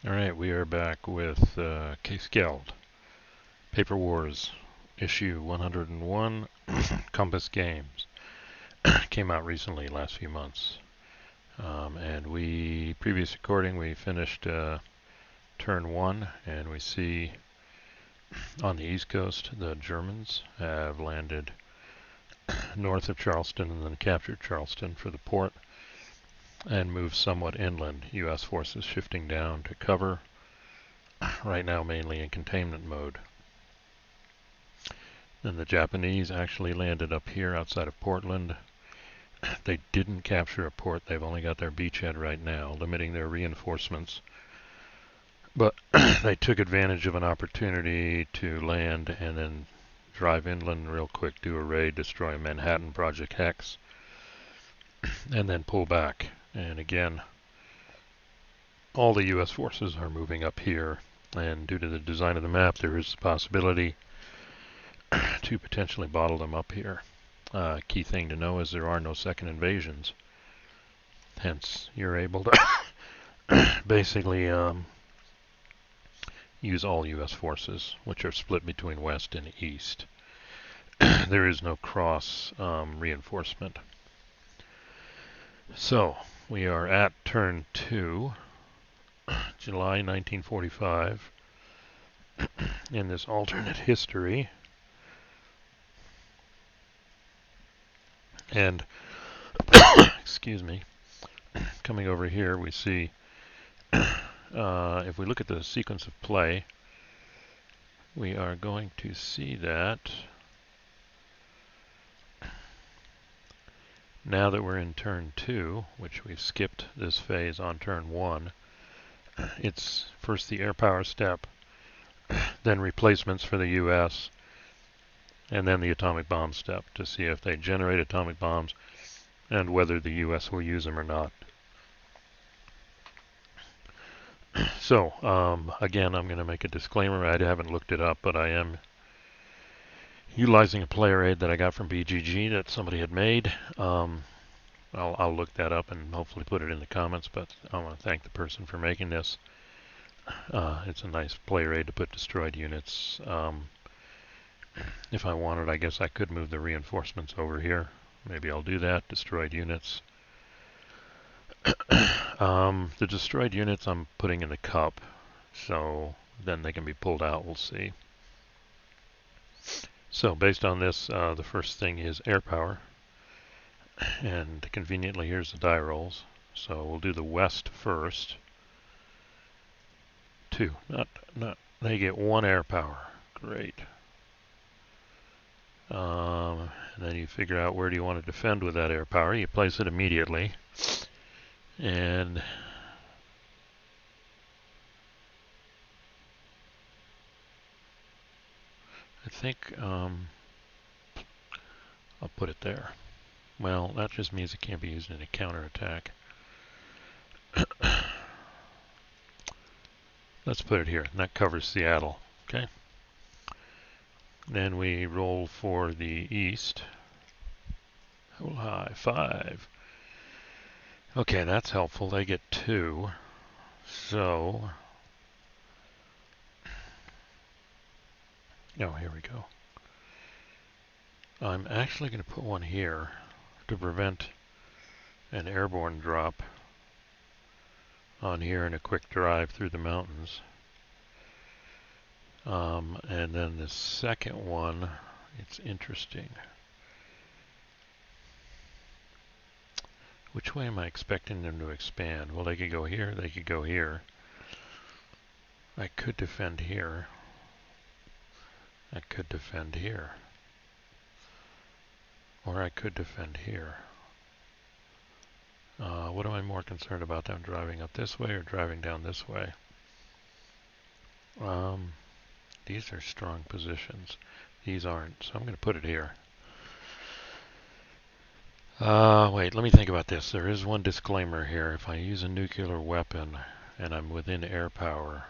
Alright, we are back with Case Geld, Paper Wars, issue 101, Compass Games. Came out recently, last few months. And previous recording, we finished turn 1, and we see on the East Coast, the Germans have landed north of Charleston and then captured Charleston for the port and moved somewhat inland. U.S. forces shifting down to cover, right now mainly in containment mode. Then the Japanese actually landed up here outside of Portland. They didn't capture a port. They've only got their beachhead right now, limiting their reinforcements. But they took advantage of an opportunity to land and then drive inland real quick, do a raid, destroy Manhattan Project Hex, and then pull back. And again, all the U.S. forces are moving up here, and due to the design of the map, there is a possibility to potentially bottle them up here. Key thing to know is there are no second invasions. Hence, you're able to basically use all U.S. forces, which are split between west and east. There is no cross reinforcement. So, we are at turn 2, July 1945, in this alternate history. And, excuse me, coming over here we see, if we look at the sequence of play, we are going to see that now that we're in turn 2, which we've skipped this phase on turn 1, it's first the air power step, then replacements for the U.S., and then the atomic bomb step to see if they generate atomic bombs and whether the U.S. will use them or not. So, again, I'm going to make a disclaimer. I haven't looked it up, but I am utilizing a player aid that I got from BGG that somebody had made. I'll look that up and hopefully put it in the comments, but I want to thank the person for making this. It's a nice player aid to put destroyed units. If I wanted, I guess I could move the reinforcements over here. Maybe I'll do that. Destroyed units. The destroyed units I'm putting in the cup, so then they can be pulled out. We'll see. So based on this, the first thing is air power. And conveniently, here's the die rolls. So we'll do the west first. 2. They get 1 air power. Great. And then you figure out where do you want to defend with that air power. You place it immediately. And I think I'll put it there. Well, that just means it can't be used in a counterattack. Let's put it here. And that covers Seattle. Okay. Then we roll for the east. Hold high. 5. Okay, that's helpful. They get 2. So, oh, here we go. I'm actually going to put one here to prevent an airborne drop on here and a quick drive through the mountains. And then the second one, it's interesting. Which way am I expecting them to expand? Well, they could go here, they could go here. I could defend here. I could defend here. Or I could defend here. What am I more concerned about, them driving up this way or driving down this way? These are strong positions. These aren't, so I'm going to put it here. Wait, let me think about this. There is one disclaimer here. If I use a nuclear weapon and I'm within air power,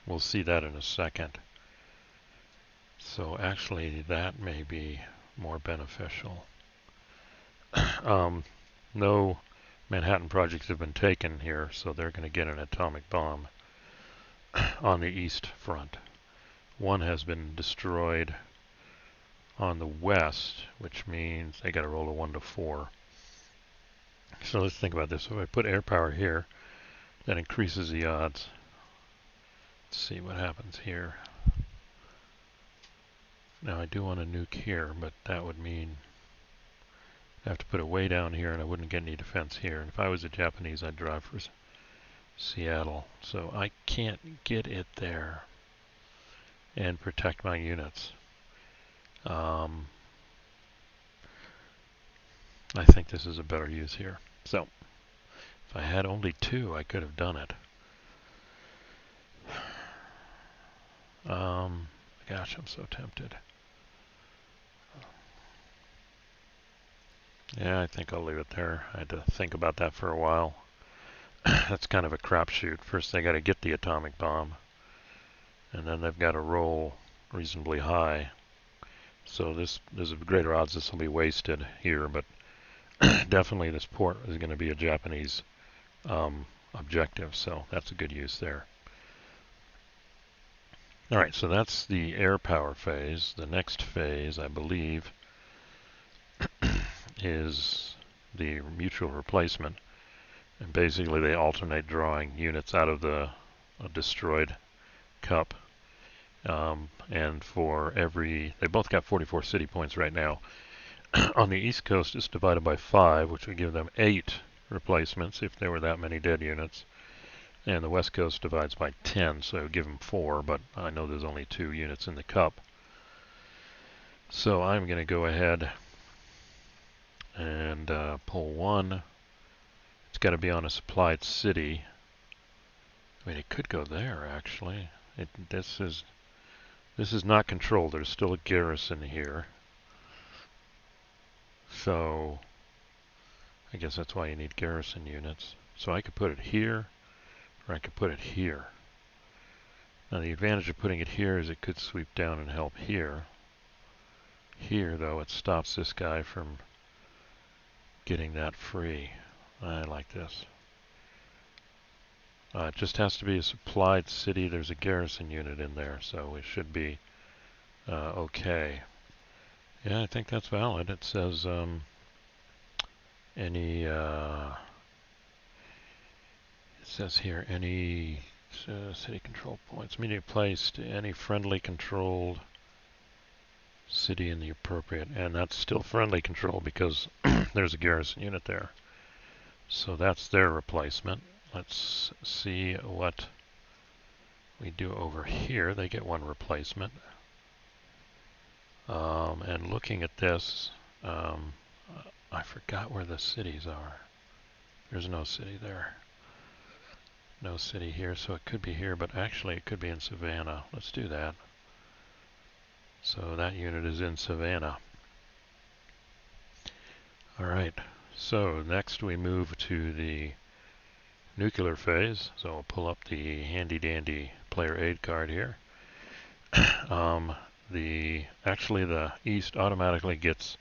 we'll see that in a second. So actually, that may be more beneficial. No Manhattan projects have been taken here, so they're going to get an atomic bomb. on the east front. One has been destroyed on the west, which means they got to roll a 1 to 4. So let's think about this. If I put air power here, that increases the odds. Let's see what happens here. Now I do want to nuke here, but that would mean I have to put it way down here and I wouldn't get any defense here. And if I was the Japanese, I'd drive for Seattle. So I can't get it there and protect my units. I think this is a better use here. So if I had only 2, I could have done it. Gosh, I'm so tempted. Yeah, I think I'll leave it there. I had to think about that for a while. That's kind of a crapshoot. First they got to get the atomic bomb, and then they've got to roll reasonably high. So there's a greater odds this will be wasted here, but definitely this port is going to be a Japanese objective, so that's a good use there. Alright, so that's the air power phase. The next phase, I believe, is the mutual replacement. And basically they alternate drawing units out of the destroyed cup. And for every, they both got 44 city points right now. On the East Coast, it's divided by 5, which would give them 8 replacements if there were that many dead units. And the West Coast divides by 10, so it would give them 4, but I know there's only 2 units in the cup. So I'm going to go ahead and pull 1. It's got to be on a supplied city. I mean, it could go there, actually. This is not controlled. There's still a garrison here. So I guess that's why you need garrison units. So I could put it here, or I could put it here. Now the advantage of putting it here is it could sweep down and help here. Here, though, it stops this guy from getting that free. I like this. It just has to be a supplied city. There's a garrison unit in there, so it should be okay. Yeah, I think that's valid. It says any it says here any city control points immediately placed any friendly controlled city in the appropriate, and that's still friendly control because there's a garrison unit there. So that's their replacement. Let's see what we do over here. They get 1 replacement. And looking at this, I forgot where the cities are. There's no city there. No city here, so it could be here, but actually it could be in Savannah. Let's do that. So that unit is in Savannah. Alright, so next we move to the nuclear phase. So I'll pull up the handy dandy player aid card here. Actually the East automatically gets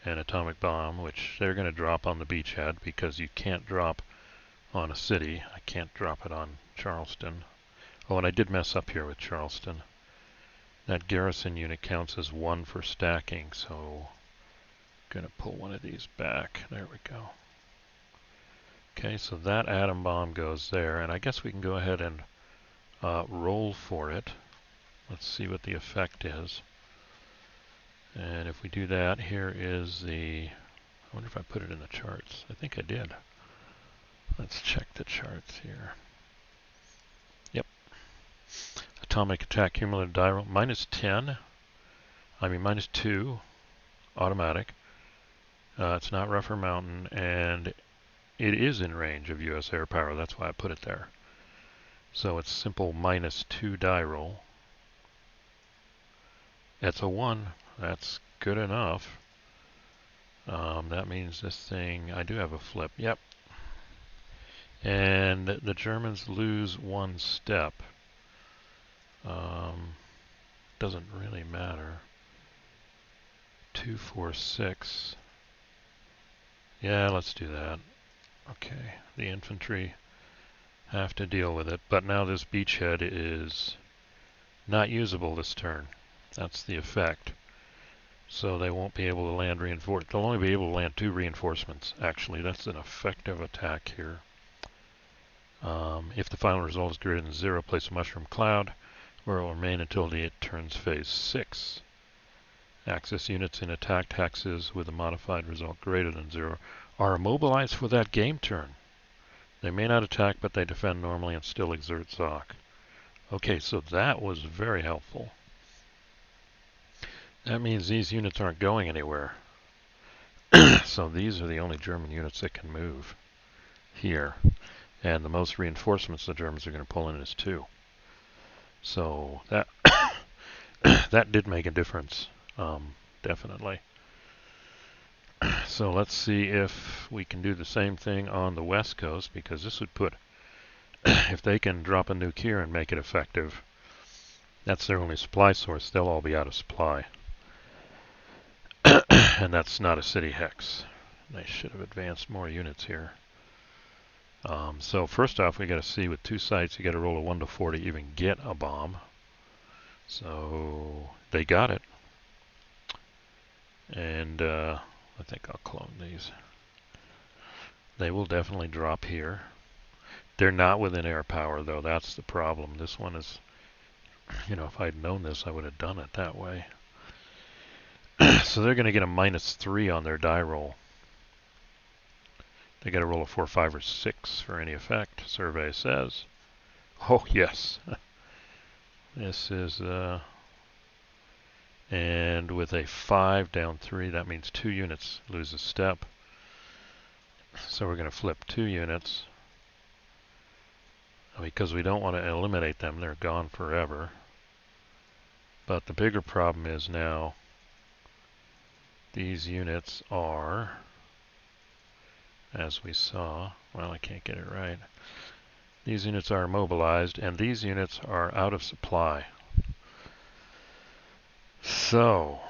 an atomic bomb, which they're going to drop on the beachhead because you can't drop on a city. I can't drop it on Charleston. Oh, and I did mess up here with Charleston. That garrison unit counts as 1 for stacking, so I'm going to pull one of these back. There we go. Okay, so that atom bomb goes there, and I guess we can go ahead and roll for it. Let's see what the effect is. And if we do that, here is the, I wonder if I put it in the charts. I think I did. Let's check the charts here. Yep. Atomic attack cumulative die roll, -10. I mean -2, automatic. It's not rough or mountain, and it is in range of U.S. air power. That's why I put it there. So it's simple -2 die roll. It's a 1. That's good enough. That means this thing, I do have a flip. Yep. And the Germans lose 1 step. Doesn't really matter. 2, 4, 6. Yeah, let's do that. Okay, the infantry have to deal with it. But now this beachhead is not usable this turn. That's the effect. So they won't be able to land reinforcements. They'll only be able to land 2 reinforcements, actually. That's an effective attack here. If the final result is greater than 0, place a mushroom cloud, where it will remain until it turns phase 6. Axis units in attacked hexes with a modified result greater than 0 are immobilized for that game turn. They may not attack, but they defend normally and still exert Zoc. Okay, so that was very helpful. That means these units aren't going anywhere. So these are the only German units that can move here. And the most reinforcements the Germans are going to pull in is 2. So that that did make a difference, definitely. So let's see if we can do the same thing on the west coast, because this would put, if they can drop a nuke here and make it effective, that's their only supply source. They'll all be out of supply. And that's not a city hex. They should have advanced more units here. So first off, we got to see with 2 sites, you got to roll a 1 to 4 to even get a bomb. So they got it. And I think I'll clone these. They will definitely drop here. They're not within air power, though. That's the problem. This one is, if I'd known this, I would have done it that way. So they're going to get a -3 on their die roll. They got to roll a 4, 5, or 6 for any effect, survey says. Oh, yes. This is, and with a 5 down 3, that means 2 units lose a step. So we're going to flip 2 units. Because we don't want to eliminate them, they're gone forever. But the bigger problem is now these units are, as we saw, well, I can't get it right. These units are immobilized, and these units are out of supply. So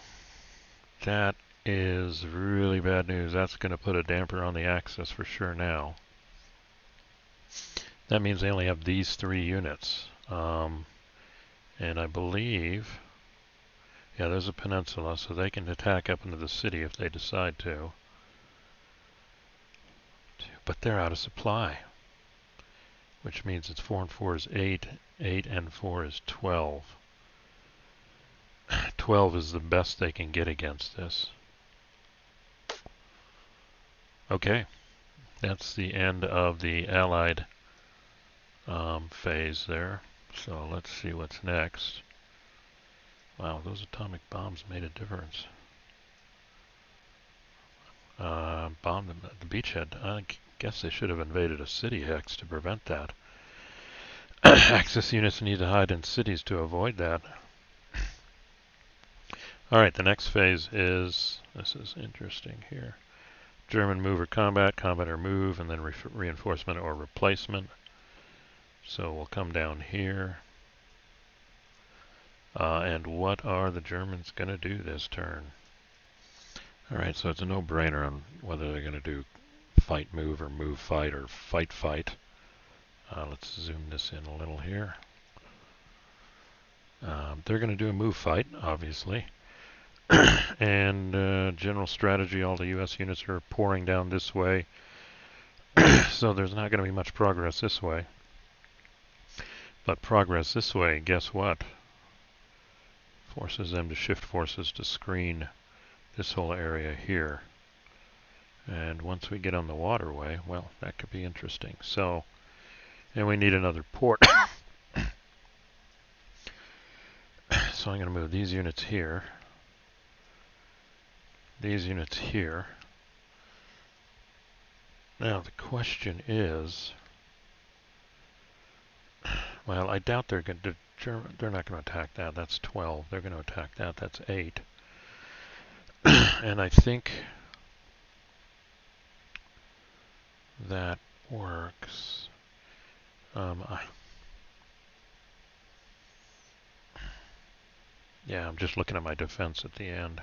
that is really bad news. That's going to put a damper on the Axis for sure now. That means they only have these 3 units. And I believe, yeah, there's a peninsula, so they can attack up into the city if they decide to. But they're out of supply, which means it's 4 and 4 is 8, 8 and 4 is 12. 12 is the best they can get against this. Okay, that's the end of the Allied phase there. So let's see what's next. Wow, those atomic bombs made a difference. Bombed them at the beachhead. I guess they should have invaded a city hex to prevent that. Axis units need to hide in cities to avoid that. Alright, the next phase is, this is interesting here. German move or combat, combat or move, and then reinforcement or replacement. So we'll come down here. And what are the Germans going to do this turn? Alright, so it's a no-brainer on whether they're going to do fight move or move fight or fight fight. Let's zoom this in a little here. They're going to do a move fight, obviously. And general strategy, all the US units are pouring down this way. So there's not going to be much progress this way. But progress this way, guess what? Forces them to shift forces to screen this whole area here. And once we get on the waterway, well, that could be interesting. So, and we need another port. So I'm going to move these units here. These units here. Now the question is, well, I doubt they're going to, they're not going to attack that. That's 12. They're going to attack that. That's 8. And I think that works. Yeah, I'm just looking at my defense at the end.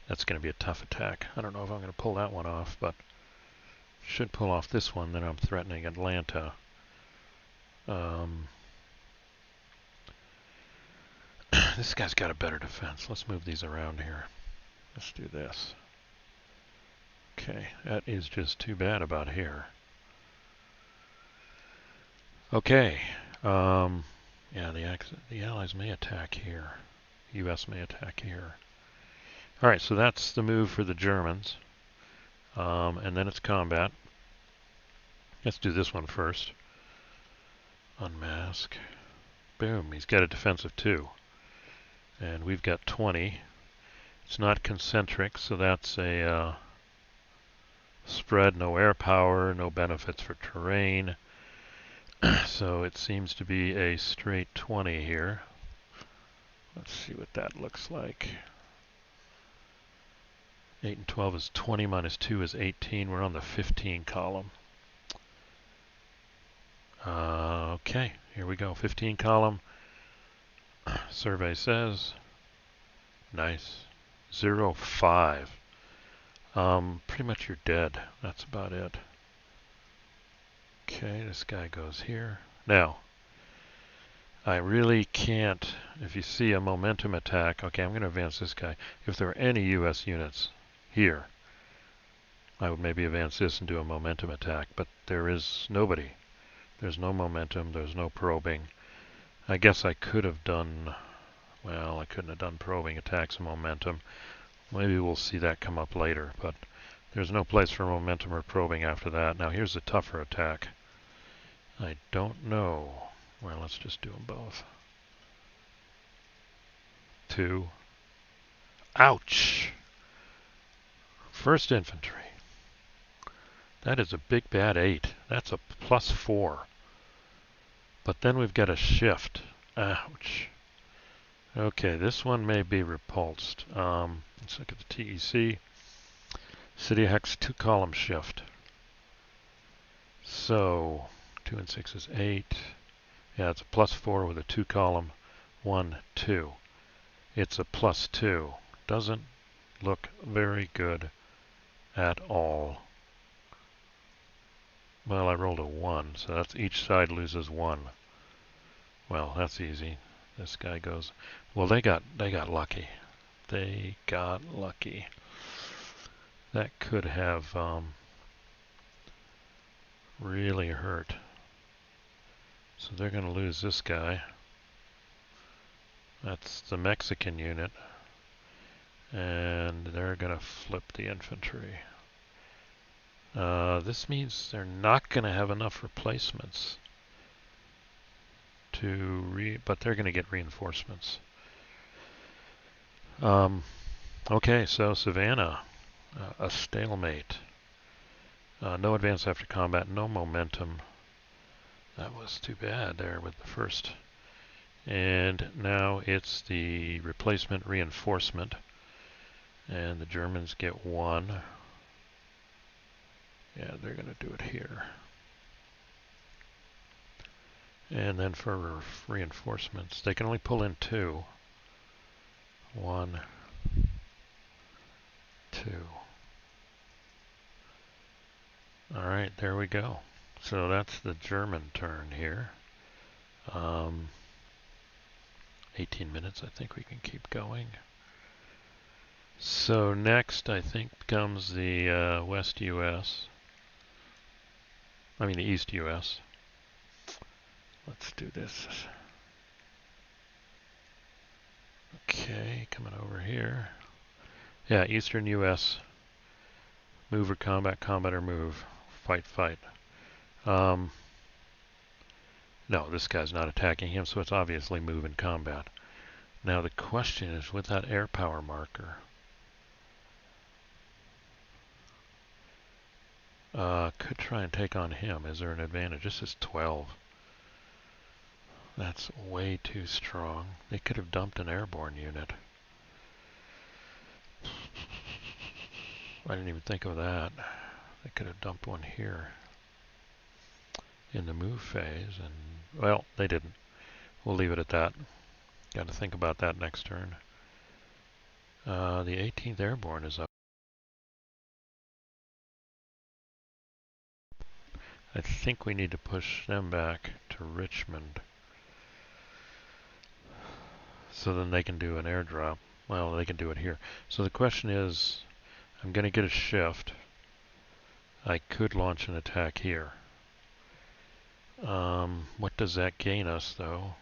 That's going to be a tough attack. I don't know if I'm going to pull that one off, but should pull off this one, then I'm threatening Atlanta. This guy's got a better defense. Let's move these around here. Let's do this. Okay, that is just too bad about here. Okay, yeah, the Allies may attack here. U.S. may attack here. All right, so that's the move for the Germans. And then it's combat. Let's do this one first. Unmask. Boom, he's got a defensive 2. And we've got 20. It's not concentric, so that's a spread, no air power, no benefits for terrain. So it seems to be a straight 20 here. Let's see what that looks like. 8 and 12 is 20, minus 2 is 18. We're on the 15 column. Okay, here we go. 15 column. Survey says, nice. 0-5. Pretty much you're dead. That's about it. Okay, this guy goes here. Now, I really can't, if you see a momentum attack, okay, I'm going to advance this guy. If there are any U.S. units here, I would maybe advance this and do a momentum attack, but there is nobody. There's no momentum, there's no probing. I guess I could have done, well, I couldn't have done probing attacks and momentum. Maybe we'll see that come up later, but there's no place for momentum or probing after that. Now here's a tougher attack. I don't know. Well, let's just do them both. 2. Ouch! First infantry. That is a big bad 8. That's a +4. But then we've got a shift. Ouch. Okay, this one may be repulsed. Let's look at the TEC. City Hex 2 column shift. So 2 and 6 is 8. Yeah, it's a +4 with a 2 column. 1, 2. It's a +2. Doesn't look very good at all. Well, I rolled a 1, so that's each side loses 1. Well, that's easy. This guy goes. Well, they got lucky. They got lucky. That could have really hurt. So they're going to lose this guy. That's the Mexican unit. And they're going to flip the infantry. This means they're not going to have enough replacements but they're going to get reinforcements. Okay, so Savannah, a stalemate. No advance after combat, no momentum. That was too bad there with the first. And now it's the replacement reinforcement. And the Germans get 1. Yeah, they're going to do it here. And then for reinforcements, they can only pull in 2. 1, 2. Alright, there we go. So that's the German turn here. 18 minutes, I think we can keep going. So next, I think, comes the West U.S. I mean the East U.S. Let's do this. Okay, coming over here. Yeah, Eastern U.S. Move or combat, combat or move. Fight, fight. No, this guy's not attacking him, so it's obviously move and combat. Now the question is, with that air power marker, could try and take on him. Is there an advantage? This is 12. That's way too strong. They could have dumped an airborne unit. I didn't even think of that. They could have dumped one here in the move phase, and, well, they didn't. We'll leave it at that. Got to think about that next turn. The 18th Airborne is up. I think we need to push them back to Richmond so then they can do an airdrop. Well, they can do it here. So the question is, I'm going to get a shift. I could launch an attack here. What does that gain us, though?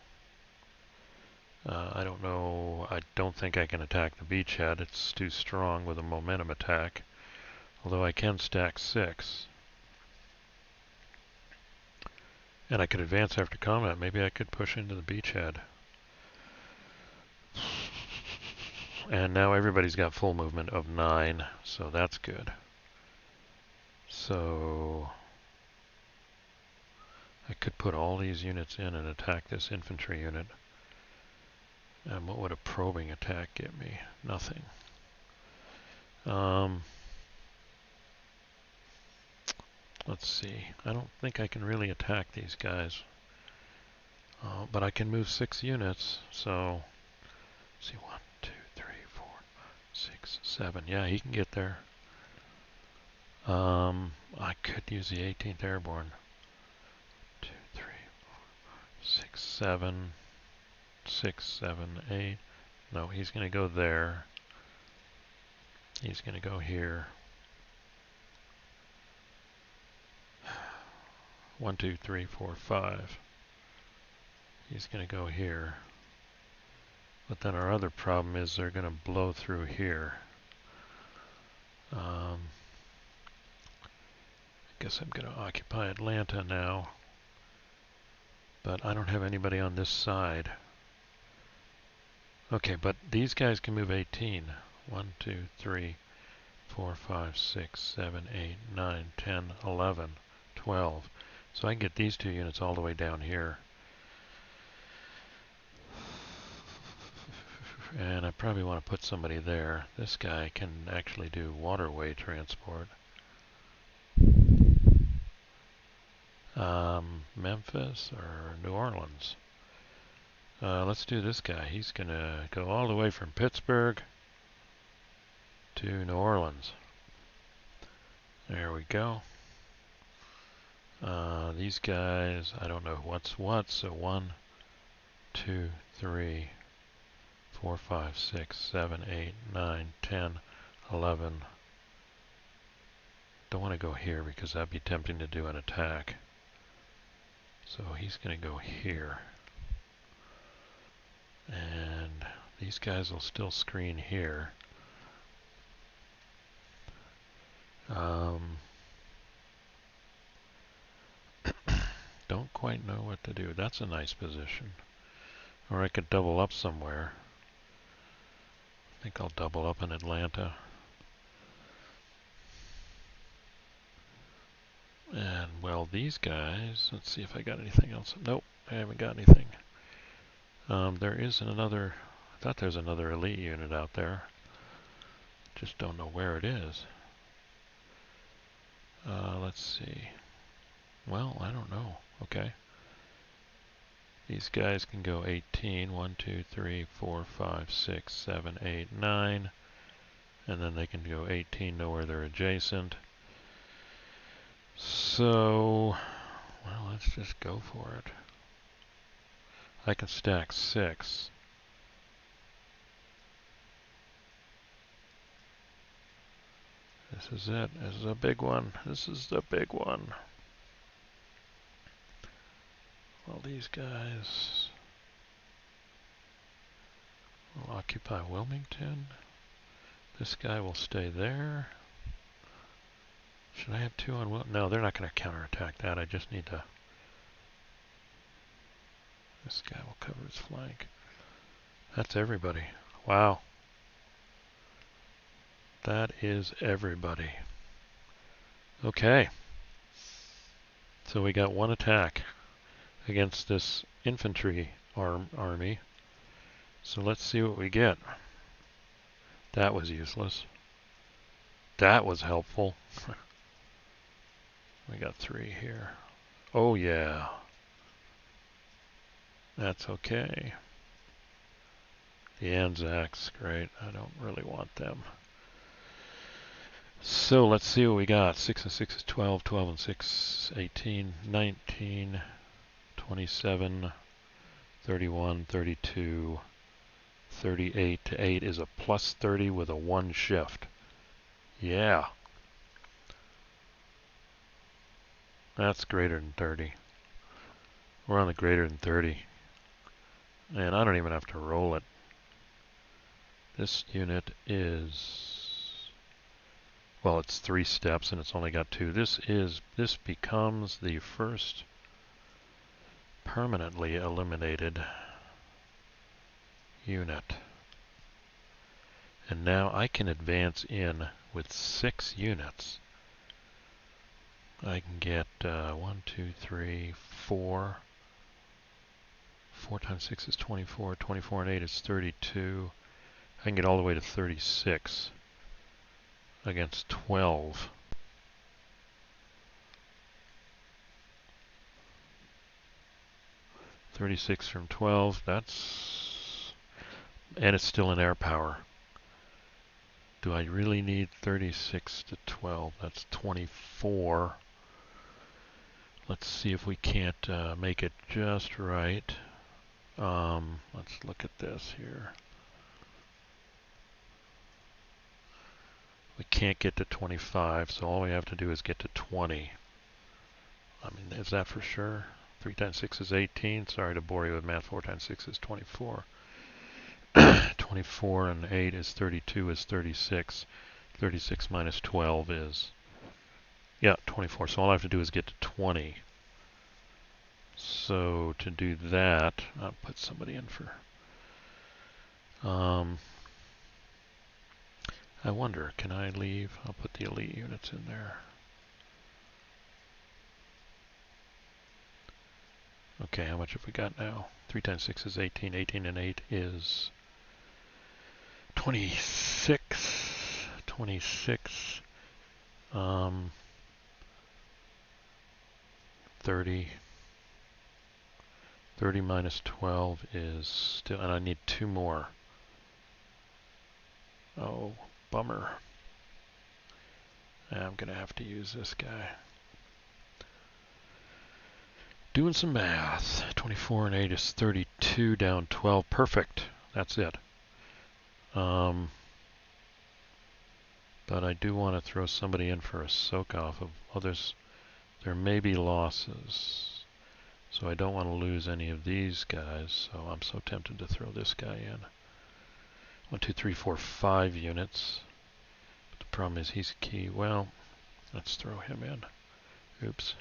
I don't know. I don't think I can attack the beachhead. It's too strong with a momentum attack. Although I can stack 6. And I could advance after combat. Maybe I could push into the beachhead. And now everybody's got full movement of 9, so that's good. So I could put all these units in and attack this infantry unit. And what would a probing attack get me? Nothing. Let's see. I don't think I can really attack these guys. But I can move 6 units, so let's see, 1, 2, 3, 4, 6, 7. Yeah, he can get there. I could use the 18th Airborne. 2, 3, 4, 6, 7, 6, 7, 8. No, he's going to go there. He's going to go here. 1, 2, 3, 4, 5. He's going to go here. But then our other problem is they're going to blow through here. I guess I'm going to occupy Atlanta now. But I don't have anybody on this side. Okay, but these guys can move 18. 1, 2, 3, 4, 5, 6, 7, 8, 9, 10, 11, 12. So I can get these 2 units all the way down here. And I probably want to put somebody there. This guy can actually do waterway transport. Memphis or New Orleans? Let's do this guy. He's going to go all the way from Pittsburgh to New Orleans. There we go. These guys, I don't know what's what, so 1, 2, 3, 4, 5, 6, 7, 8, 9, 10, 11. Don't want to go here because that'd be tempting to do an attack. So he's going to go here. And these guys will still screen here. Don't quite know what to do. That's a nice position. Or I could double up somewhere. I think I'll double up in Atlanta. And, well, these guys, let's see if I got anything else. Nope, I haven't got anything. There is another, I thought there's another elite unit out there. Just don't know where it is. Let's see. Well, I don't know. Okay. These guys can go 18. 1, 2, 3, 4, 5, 6, 7, 8, 9. And then they can go 18 to where they're adjacent. So, well, let's just go for it. I can stack 6. This is it. This is a big one. This is the big one. Well, these guys will occupy Wilmington. This guy will stay there. Should I have 2 on Wilmington? No, they're not going to counterattack that. I just need to... This guy will cover his flank. That's everybody. Wow. That is everybody. Okay. So we got 1 attack against this infantry army. So let's see what we get. That was useless. That was helpful. We got 3 here. Oh yeah. That's okay. The Anzacs, great. I don't really want them. So let's see what we got. 6 and 6 is 12, 12 and 6, 18, 19, 27, 31, 32, 38 to 8 is a plus 30 with a 1 shift. Yeah. That's greater than 30. We're on the greater than 30. And I don't even have to roll it. This unit is, well, it's 3 steps and it's only got 2. This becomes the first permanently eliminated unit. And now I can advance in with 6 units. I can get 1, 2, 3, 4. 4 times 6 is 24. 24 and 8 is 32. I can get all the way to 36 against 12. $36 from 12, that's, and it's still in air power. Do I really need 36 to 12? That's 24. Let's see if we can't make it just right. Let's look at this here. We can't get to 25, so all we have to do is get to 20. I mean, is that for sure? 3 times 6 is 18. Sorry to bore you with math. 4 times 6 is 24. 24 and 8 is 32 is 36. 36 minus 12 is, yeah, 24. So all I have to do is get to 20. So to do that, I'll put somebody in for, I wonder, can I leave? I'll put the elite units in there. Okay, how much have we got now? 3 times 6 is 18. 18 and 8 is 26. 26. 30. 30 minus 12 is still, and I need 2 more. Oh, bummer. I'm going to have to use this guy. Doing some math. 24 and 8 is 32, down 12. Perfect. That's it. But I do want to throw somebody in for a soak off of others. There may be losses. So I don't want to lose any of these guys. So I'm so tempted to throw this guy in. 1, 2, 3, 4, 5 units. But the problem is he's key. Well, let's throw him in. Oops.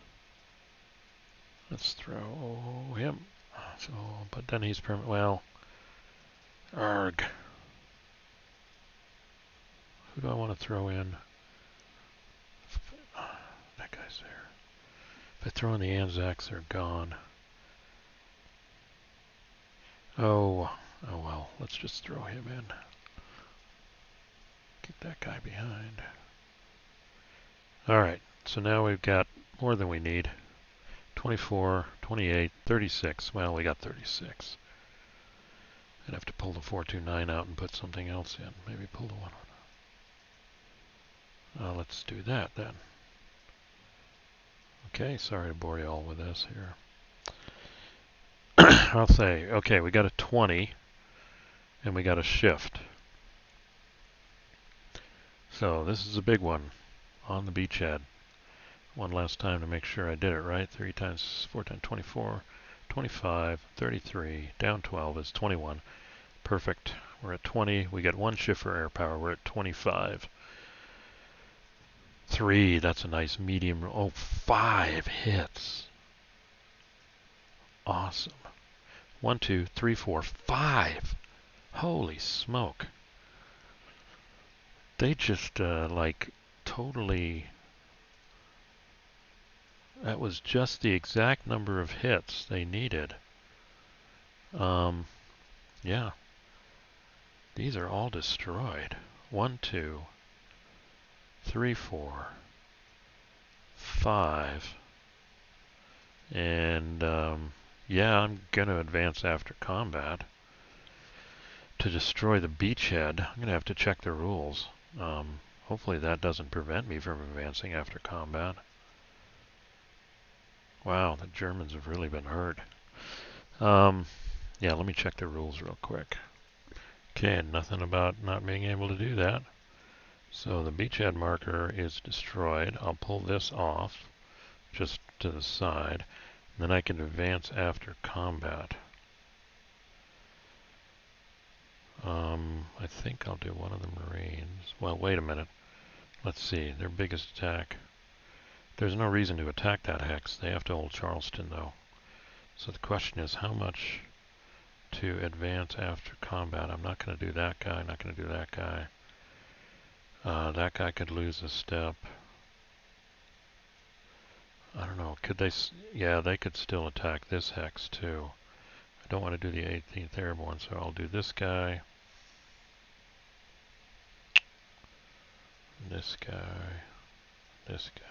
Let's throw him. So, but then he's permanent. Well, arg. Who do I want to throw in? That guy's there. If I throw in the Anzacs, they're gone. Oh well. Let's just throw him in. Keep that guy behind. Alright, so now we've got more than we need. 24, 28, 36. Well, we got 36. I'd have to pull the 429 out and put something else in. Maybe pull the 1. Let's do that then. Okay, sorry to bore you all with this here. I'll say, okay, we got a 20, and we got a shift. So this is a big one on the beachhead. One last time to make sure I did it right. 3 times 4 times 24, 25, 33, down 12 is 21. Perfect. We're at 20. We get 1 shift for air power. We're at 25. 3, that's a nice medium. Oh, 5 hits. Awesome. 1, 2, 3, 4, 5. Holy smoke. They just like totally, that was just the exact number of hits they needed. Yeah. These are all destroyed. 1, 2, 3, 4, 5. And yeah, I'm going to advance after combat. to destroy the beachhead. I'm going to have to check the rules. Hopefully that doesn't prevent me from advancing after combat. Wow, the Germans have really been hurt. Yeah, let me check the rules real quick. Okay, nothing about not being able to do that. So the beachhead marker is destroyed. I'll pull this off just to the side. Then I can advance after combat. I think I'll do one of the Marines. Well, wait a minute. Let's see. Their biggest attack. There's no reason to attack that hex. They have to hold Charleston, though. So the question is how much to advance after combat. I'm not going to do that guy. I'm not going to do that guy. That guy could lose a step. I don't know. Could they? Yeah, they could still attack this hex, too. I don't want to do the 18th Airborne, so I'll do this guy. This guy. This guy.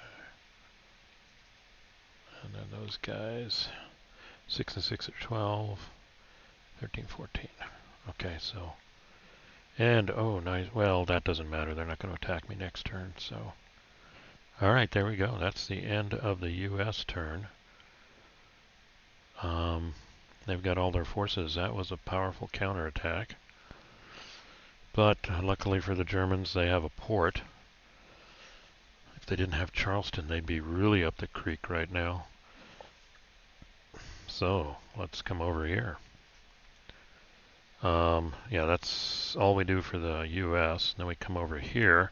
And then those guys. 6 and 6 are 12. 13, 14. Okay, so. And, oh, nice. Well, that doesn't matter. They're not going to attack me next turn, so. Alright, there we go. That's the end of the U.S. turn. They've got all their forces. That was a powerful counterattack. But luckily for the Germans, they have a port. If they didn't have Charleston, they'd be really up the creek right now. So, let's come over here. Yeah, that's all we do for the U.S. Then we come over here.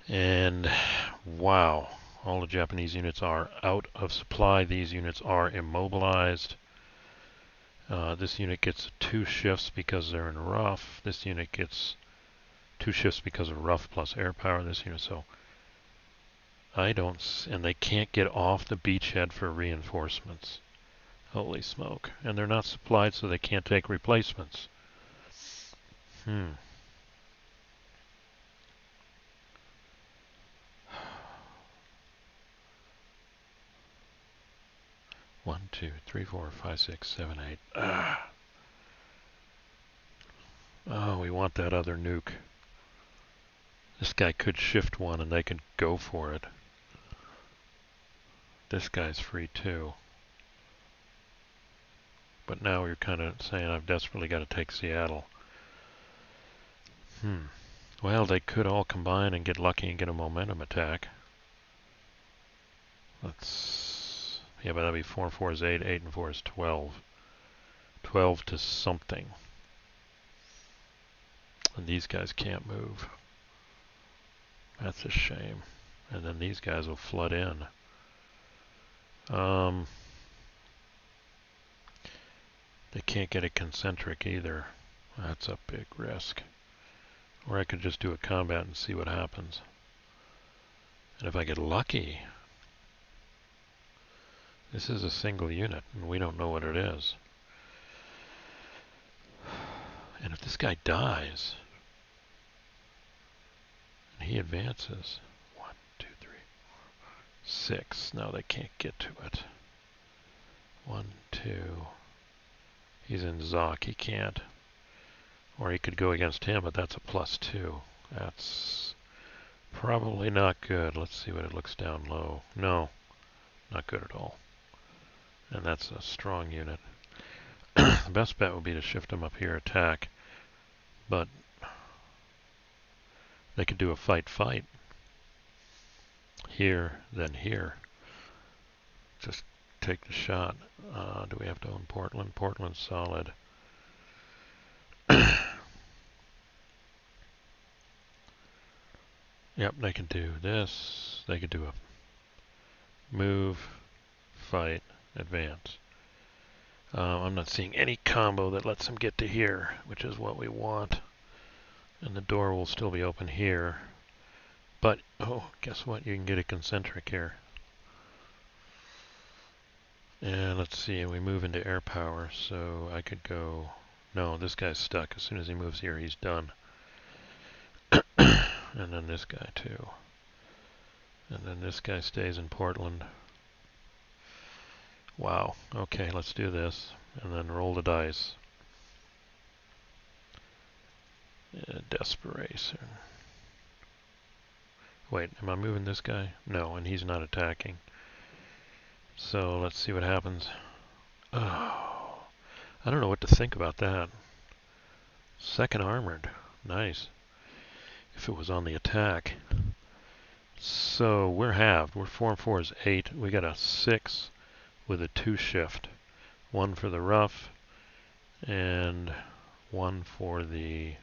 And, wow, all the Japanese units are out of supply. These units are immobilized. This unit gets 2 shifts because they're in rough. This unit gets 2 shifts because of rough plus air power. This unit, so I don't, and they can't get off the beachhead for reinforcements. Holy smoke. And they're not supplied, so they can't take replacements. 1, 2, 3, 4, 5, 6, 7, 8. Oh, we want that other nuke. This guy could shift 1 and they could go for it. This guy's free too. But now you're kind of saying I've desperately got to take Seattle. Well, they could all combine and get lucky and get a momentum attack. Let's... Yeah, but that'd be 4 and 4 is 8, 8 and 4 is 12. 12 to something. And these guys can't move. That's a shame. And then these guys will flood in. They can't get a concentric either. That's a big risk. Or I could just do a combat and see what happens. And if I get lucky, this is a single unit, and we don't know what it is. And if this guy dies, and he advances, 1, 2, 3, 4, 6. Now they can't get to it. 1, 2. He's in Zoc. He can't. Or he could go against him, but that's a +2. That's probably not good. Let's see what it looks down low. No, not good at all. And that's a strong unit. The best bet would be to shift him up here, attack. But they could do a fight. Here, then here. Just take the shot. Do we have to own Portland? Portland's solid. Yep, they could do this. They could do a move, fight, advance. I'm not seeing any combo that lets them get to here, which is what we want. And the door will still be open here. But, oh, guess what? You can get a concentric here. And let's see, we move into air power, so I could go... No, this guy's stuck. As soon as he moves here, he's done. And then this guy too. And then this guy stays in Portland. Wow. Okay, let's do this. And then roll the dice. Desperation. Wait, am I moving this guy? No, and he's not attacking. So let's see what happens. Oh, I don't know what to think about that. Second armored. Nice. If it was on the attack. So we're halved. We're 4 and 4 is 8. We got a 6 with a 2 shift. 1 for the rough and 1 for the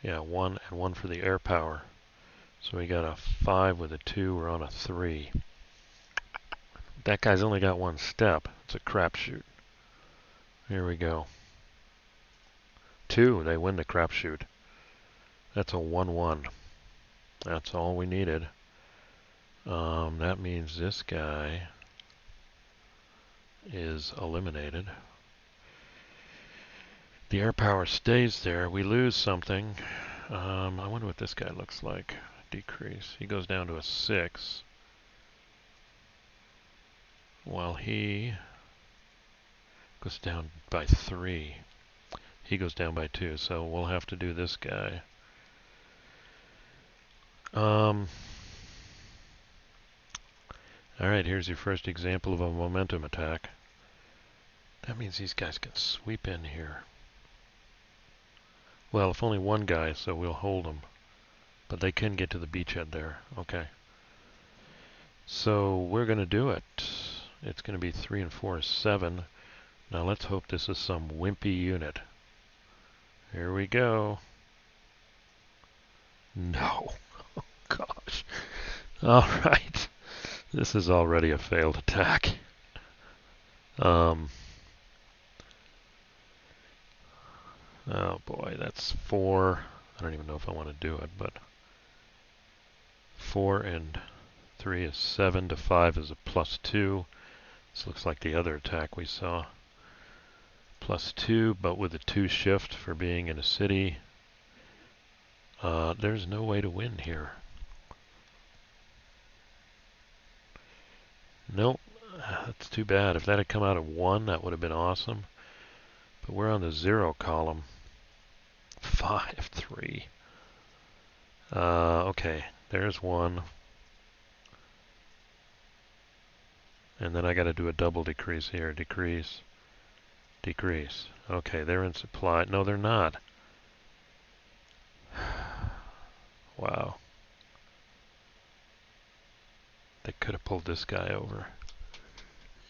1 and 1 for the air power. So we got a 5 with a 2. We're on a 3. That guy's only got 1 step. It's a crapshoot. Here we go. 2. They win the crapshoot. That's a 1-1. That's all we needed. That means this guy is eliminated. The air power stays there. We lose something. I wonder what this guy looks like. Decrease. He goes down to a 6. While he goes down by 3. He goes down by 2. So we'll have to do this guy. Alright, here's your first example of a momentum attack. That means these guys can sweep in here. Well, if only one guy, so we'll hold them. But they can get to the beachhead there. Okay. So we're going to do it. It's going to be 3 and 4 is 7. Now let's hope this is some wimpy unit. Here we go. No. Oh, gosh. Alright. This is already a failed attack. Oh boy, that's 4. I don't even know if I want to do it, but 4 and 3 is 7 to 5 is a +2. This looks like the other attack we saw. +2, but with a 2 shift for being in a city. There's no way to win here. Nope, that's too bad. If that had come out of 1, that would have been awesome. But we're on the 0 column. 5, 3. Okay, there's 1. And then I got to do a double decrease here. Decrease. Decrease. Okay, they're in supply. No, they're not. Wow. They could have pulled this guy over.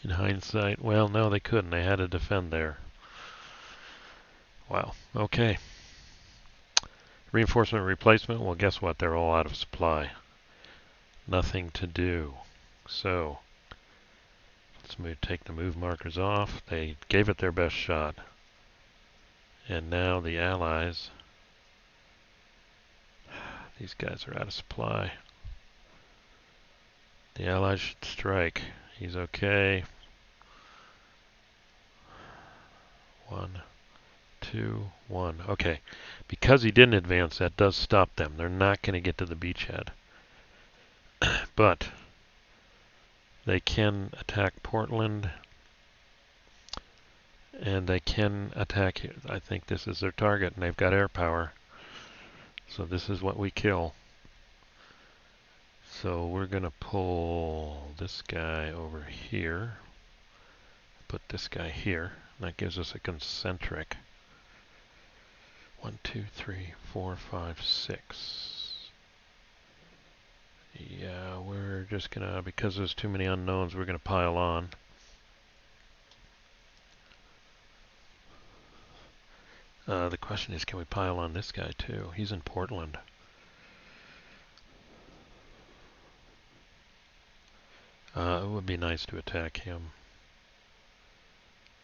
In hindsight, well, no, they couldn't. They had to defend there. Wow. Okay. Reinforcement replacement. Well, guess what? They're all out of supply. Nothing to do. So, let's take the move markers off. They gave it their best shot. And now the Allies, these guys are out of supply. The Allies should strike. He's okay. 1, 2, 1. Okay. Because he didn't advance, that does stop them. They're not going to get to the beachhead. But they can attack Portland. And they can attack here. I think this is their target, and they've got air power. So this is what we kill. So we're going to pull this guy over here. Put this guy here. That gives us a concentric. 1, 2, 3, 4, 5, 6. Yeah, we're just going to, because there's too many unknowns, we're going to pile on. The question is, can we pile on this guy too? He's in Portland. It would be nice to attack him.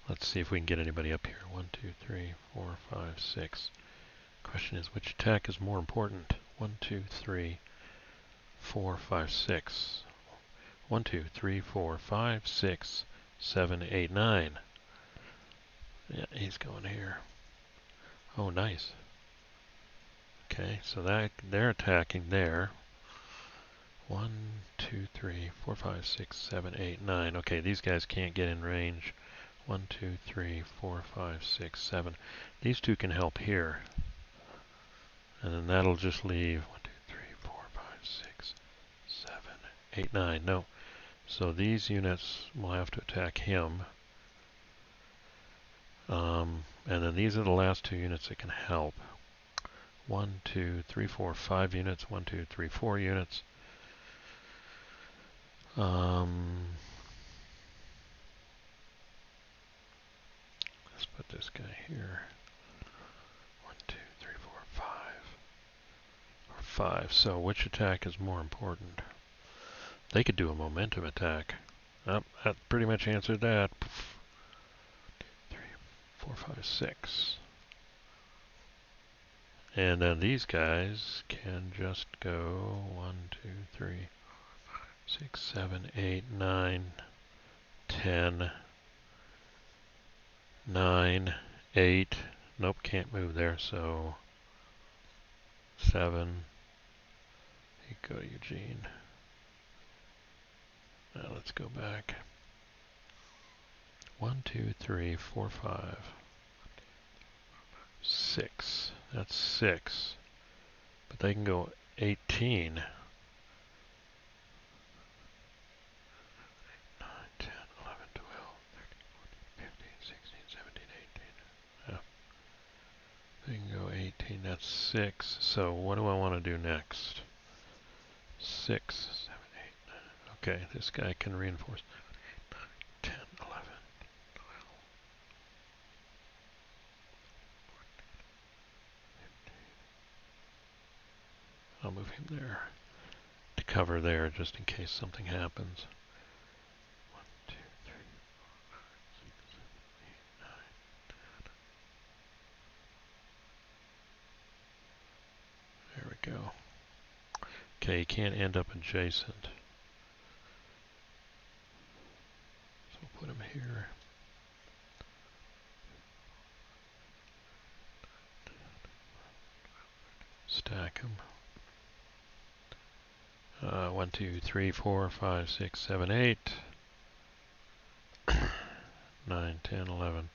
Let's see if we can get anybody up here. 1, 2, 3, 4, 5, 6. Question is, which attack is more important? 1, 2, 3, 4, 5, 6. 1, 2, 3, 4, 5, 6, 7, 8, 9. Yeah, he's going here. Oh, nice. Okay, so that they're attacking there. 1, 2, 3, 4, 5, 6, 7, 8, 9. Okay, these guys can't get in range. 1, 2, 3, 4, 5, 6, 7. These two can help here. And then that'll just leave 1, 2, 3, 4, 5, 6, 7, 8, 9. No. So these units will have to attack him. And then these are the last two units that can help. 1, 2, 3, 4, 5 units. 1, 2, 3, 4 units. Let's put this guy here. 1, 2, 3, 4, 5. Or 5. So which attack is more important? They could do a momentum attack. That pretty much answered that. 3, 4, 5, 6. And then these guys can just go 1, 2, 3, 6, 7, 8, 9, 10, 9, 8. Nope, can't move there, so 7. You go to Eugene. Now let's go back. 1, 2, 3, 4, 5, 6. That's 6. But they can go 18. 9, 10, 11, 12, 13, 14, 15, 16, 17, 18. Yeah. They can go 18. That's 6. So what do I want to do next? 6, 7, 8, 9. Okay, this guy can reinforce. 10, 11. I'll move him there to cover there just in case something happens. 1, 2, 3, 4, 5, 6, 7, 8, 9. There we go. Okay, you can't end up adjacent. So we'll put him here. Stack them. 1, 2, 3, 4, 5, 6, 7, 8. 9, 10, 11.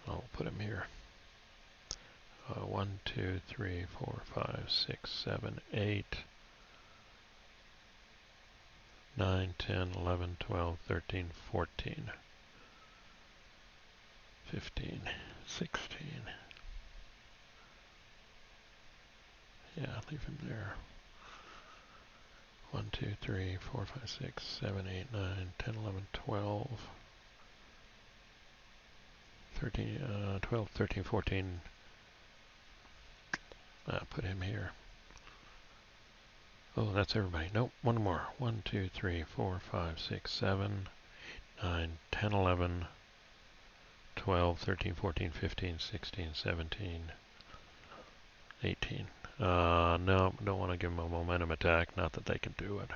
I'll put him here. 1, 2, 3, 4, 5, 6, 7, 8. 9, 10, 11, 12, 13, 14. 15, 16. Yeah, leave him there. 1, 2, 3, 4, 5, 6, 7, 8, 9, 10, 11, 12, 13, 12, 13, 14. Put him here. Oh, that's everybody. Nope, one more. 1, 2, 3, 4, 5, 6, 7, 9, 10, 11, 12, 13, 14, 15, 16, 17, 18. No, don't want to give him a momentum attack. Not that they can do it.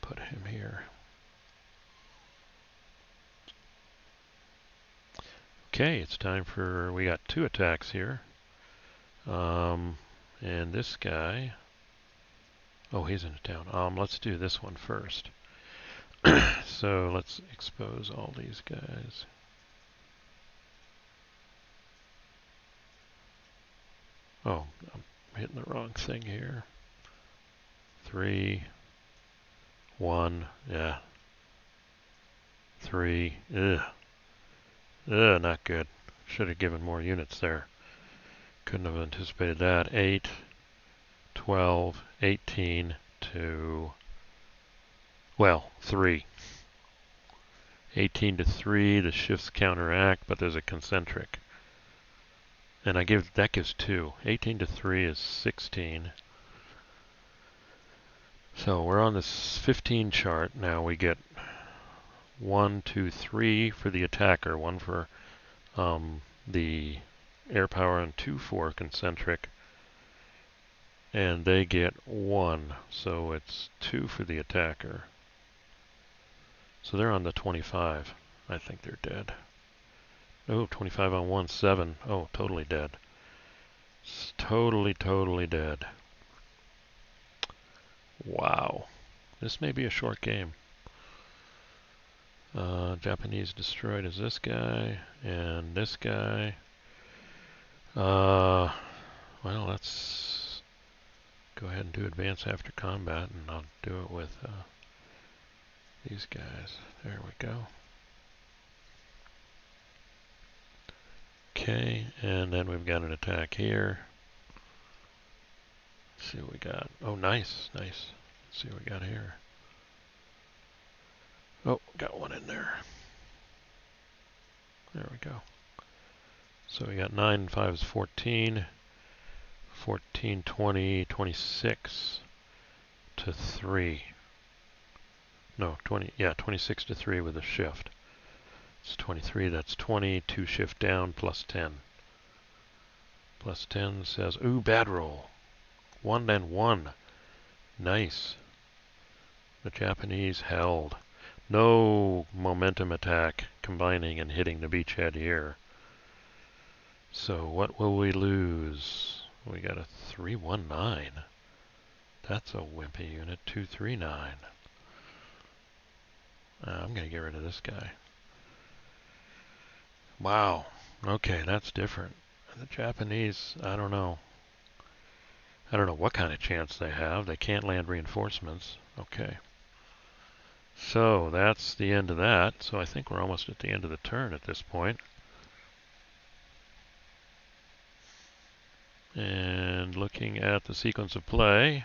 Put him here. Okay, it's time for, we got 2 attacks here. And this guy, oh, he's in a town. Let's do this one first. So let's expose all these guys. Oh, I'm hitting the wrong thing here. 3, 1, yeah. 3, not good. Should have given more units there. Couldn't have anticipated that. 8, 12, 18 to, well, 3. 18 to 3, the shifts counteract, but there's a concentric. And that gives 2. 18 to 3 is 16. So we're on this 15 chart. Now we get 1, 2, 3 for the attacker, 1 for the air power, and 2 for concentric. And they get 1, so it's 2 for the attacker. So they're on the 25. I think they're dead. Oh, 25 on 1, 7. Oh, totally dead. It's totally dead. Wow. This may be a short game. Japanese destroyed is this guy, and this guy. Well, let's go ahead and do advance after combat, and I'll do it with these guys. There we go. Okay, and then we've got an attack here. Let's see what we got. Oh, nice, nice. Let's see what we got here. Oh, got one in there. There we go. So we got 9 and 5 is 14. 14, 20, 26 to 3. No, 20, yeah, 26 to 3 with a shift. It's 23, that's 20, 2 shift down, plus 10. Plus 10 says, ooh, bad roll. 1 and 1. Nice. The Japanese held. No momentum attack combining and hitting the beachhead here. So what will we lose? We got a 319. That's a wimpy unit. 239. I'm going to get rid of this guy. Wow. Okay, that's different. The Japanese, I don't know. I don't know what kind of chance they have. They can't land reinforcements. Okay. So that's the end of that. So I think we're almost at the end of the turn at this point. And looking at the sequence of play.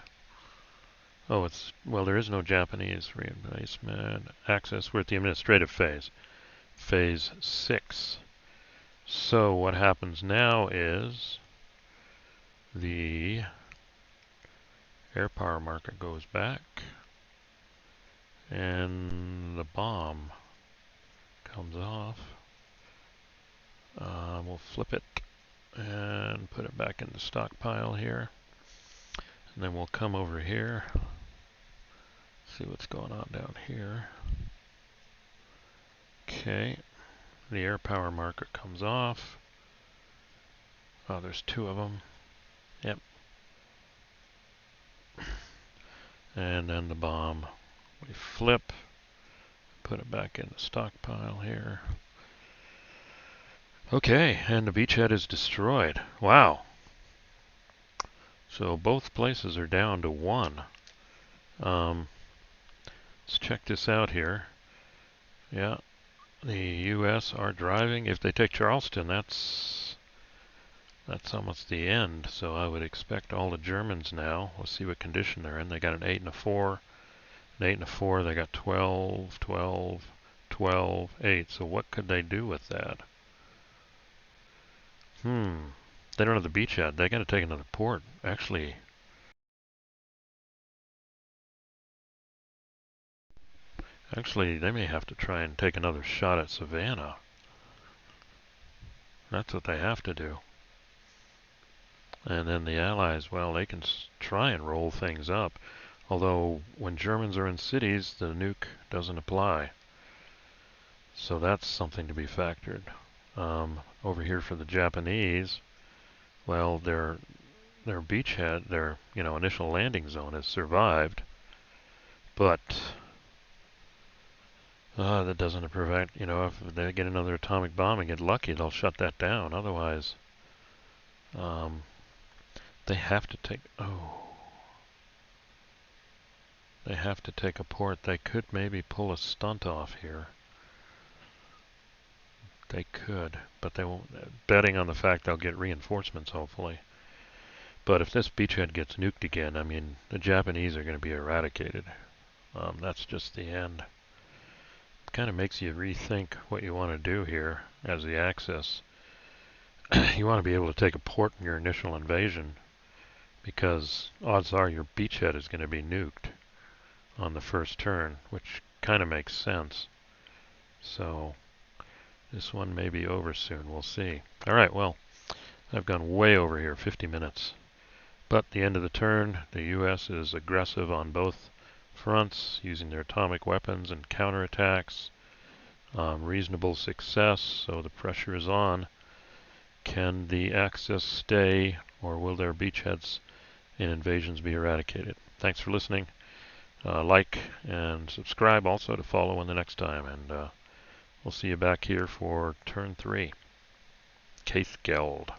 Oh, well, there is no Japanese replacement. Axis, we're at the administrative phase. Phase 6. So what happens now is the air power marker goes back and the bomb comes off. We'll flip it and put it back in the stockpile here. And then we'll come over here, see what's going on down here. Okay, the air power marker comes off. Oh, there's 2 of them. Yep. And then the bomb. We flip, put it back in the stockpile here. Okay, and the beachhead is destroyed. Wow. So both places are down to 1. Let's check this out here. Yeah, the U.S. are driving. If they take Charleston, that's almost the end. So I would expect all the Germans now. We'll see what condition they're in. They got an 8 and a 4. An 8 and a 4. They got 12, 12, 12, 8. So what could they do with that? They don't have the beachhead. They got to take another port. Actually, they may have to try and take another shot at Savannah. That's what they have to do. And then the Allies, well, they can try and roll things up. Although, when Germans are in cities, the nuke doesn't apply. So that's something to be factored. Over here for the Japanese, well, their beachhead, their initial landing zone has survived, but that doesn't prevent, if they get another atomic bomb and get lucky, they'll shut that down. Otherwise, they have to take, they have to take a port. They could maybe pull a stunt off here. They could, but they won't, betting on the fact they'll get reinforcements, hopefully. But if this beachhead gets nuked again, I mean, the Japanese are going to be eradicated. That's just the end. Kind of makes you rethink what you want to do here as the Axis. You want to be able to take a port in your initial invasion, because odds are your beachhead is going to be nuked on the first turn, which kind of makes sense. So this one may be over soon. We'll see. Alright, well, I've gone way over here, 50 minutes. But the end of the turn, the U.S. is aggressive on both fronts, using their atomic weapons and counterattacks. Reasonable success, so the pressure is on. Can the Axis stay, or will their beachheads in invasions be eradicated? Thanks for listening. Like and subscribe also to follow when the next time, and we'll see you back here for turn 3. Case Geld.